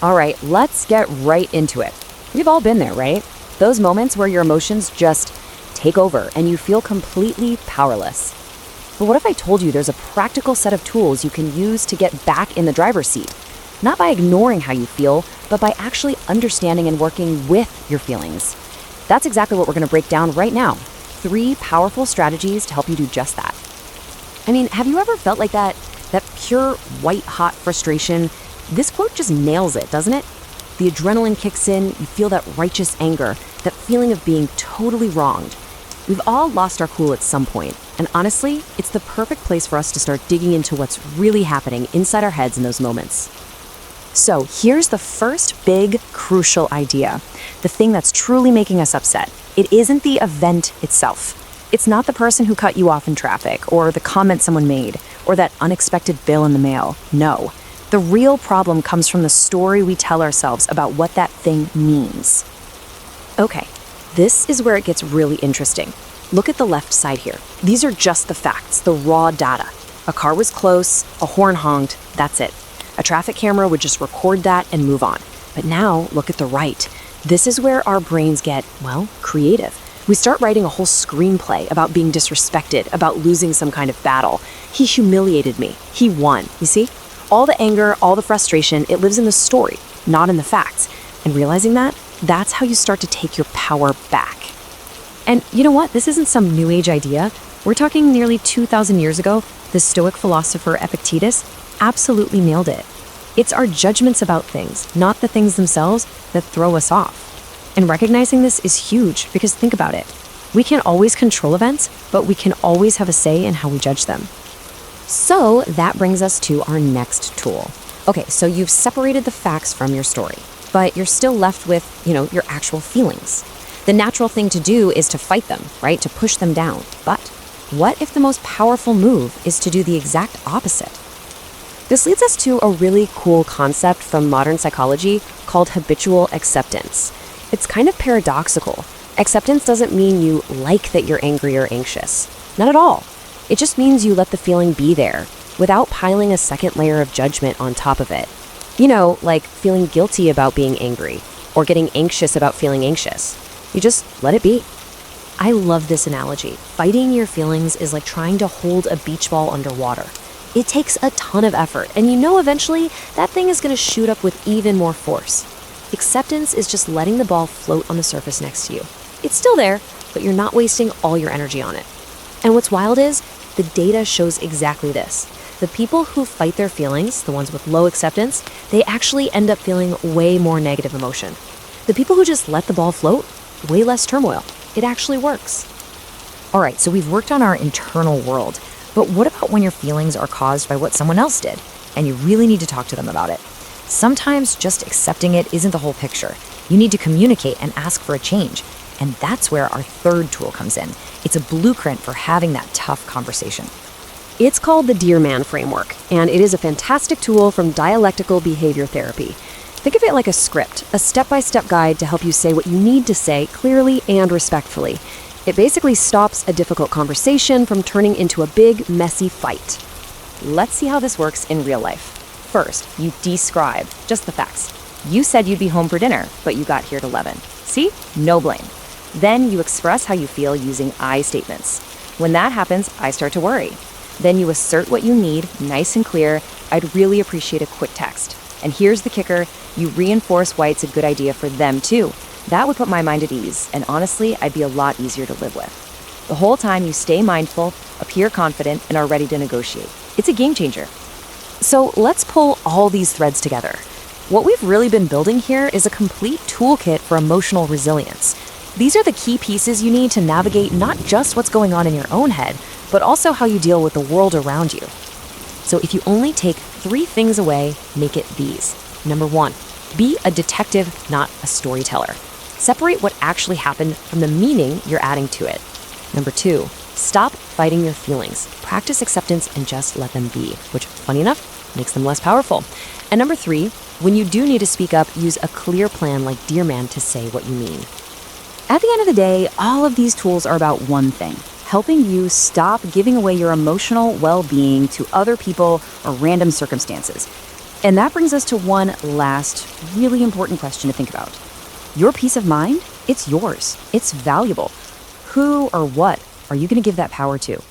All right, let's get right into it. We've all been there, right? Those moments where your emotions just take over and you feel completely powerless. But what if I told you there's a practical set of tools you can use to get back in the driver's seat? Not by ignoring how you feel, but by actually understanding and working with your feelings. That's exactly what we're going to break down right now. 3 powerful strategies to help you do just that. I mean, have you ever felt like that pure white-hot frustration? This quote just nails it, doesn't it? The adrenaline kicks in, you feel that righteous anger, that feeling of being totally wronged. We've all lost our cool at some point, and honestly, it's the perfect place for us to start digging into what's really happening inside our heads in those moments. So here's the first big, crucial idea, the thing that's truly making us upset. It isn't the event itself. It's not the person who cut you off in traffic, or the comment someone made, or that unexpected bill in the mail. No. The real problem comes from the story we tell ourselves about what that thing means. Okay, this is where it gets really interesting. Look at the left side here. These are just the facts, the raw data. A car was close, a horn honked, that's it. A traffic camera would just record that and move on. But now, look at the right. This is where our brains get, well, creative. We start writing a whole screenplay about being disrespected, about losing some kind of battle. He humiliated me. He won. You see? All the anger, all the frustration, it lives in the story, not in the facts. And realizing that, that's how you start to take your power back. And you know what? This isn't some new age idea. We're talking nearly 2,000 years ago. The Stoic philosopher Epictetus absolutely nailed it. It's our judgments about things, not the things themselves, that throw us off. And recognizing this is huge because think about it. We can't always control events, but we can always have a say in how we judge them. So that brings us to our next tool. Okay, so you've separated the facts from your story, but you're still left with, your actual feelings. The natural thing to do is to fight them, right? To push them down. But what if the most powerful move is to do the exact opposite? This leads us to a really cool concept from modern psychology called habitual acceptance. It's kind of paradoxical. Acceptance doesn't mean you like that you're angry or anxious. Not at all. It just means you let the feeling be there without piling a second layer of judgment on top of it. Like feeling guilty about being angry or getting anxious about feeling anxious. You just let it be. I love this analogy. Fighting your feelings is like trying to hold a beach ball underwater. It takes a ton of effort, and eventually that thing is going to shoot up with even more force. Acceptance is just letting the ball float on the surface next to you. It's still there, but you're not wasting all your energy on it. And what's wild is, the data shows exactly this. The people who fight their feelings, the ones with low acceptance, they actually end up feeling way more negative emotion. The people who just let the ball float, way less turmoil. It actually works. All right, so we've worked on our internal world. But what about when your feelings are caused by what someone else did, and you really need to talk to them about it? Sometimes just accepting it isn't the whole picture. You need to communicate and ask for a change. And that's where our third tool comes in. It's a blueprint for having that tough conversation. It's called the Dear Man framework, and it is a fantastic tool from Dialectical Behavior Therapy. Think of it like a script, a step-by-step guide to help you say what you need to say clearly and respectfully. It basically stops a difficult conversation from turning into a big, messy fight. Let's see how this works in real life. First, you describe just the facts. You said you'd be home for dinner, but you got here at 11. See? No blame. Then you express how you feel using I statements. When that happens, I start to worry. Then you assert what you need, nice and clear. I'd really appreciate a quick text. And here's the kicker, you reinforce why it's a good idea for them too. That would put my mind at ease, and honestly, I'd be a lot easier to live with. The whole time you stay mindful, appear confident, and are ready to negotiate. It's a game changer. So let's pull all these threads together. What we've really been building here is a complete toolkit for emotional resilience. These are the key pieces you need to navigate not just what's going on in your own head, but also how you deal with the world around you. So if you only take 3 things away, make it these. Number 1, be a detective, not a storyteller. Separate what actually happened from the meaning you're adding to it. Number 2, stop fighting your feelings. Practice acceptance and just let them be, which, funny enough, makes them less powerful. And number 3, when you do need to speak up, use a clear plan like Dear Man to say what you mean. At the end of the day, all of these tools are about one thing: helping you stop giving away your emotional well-being to other people or random circumstances. And that brings us to one last really important question to think about. Your peace of mind, it's yours. It's valuable. Who or what are you going to give that power to?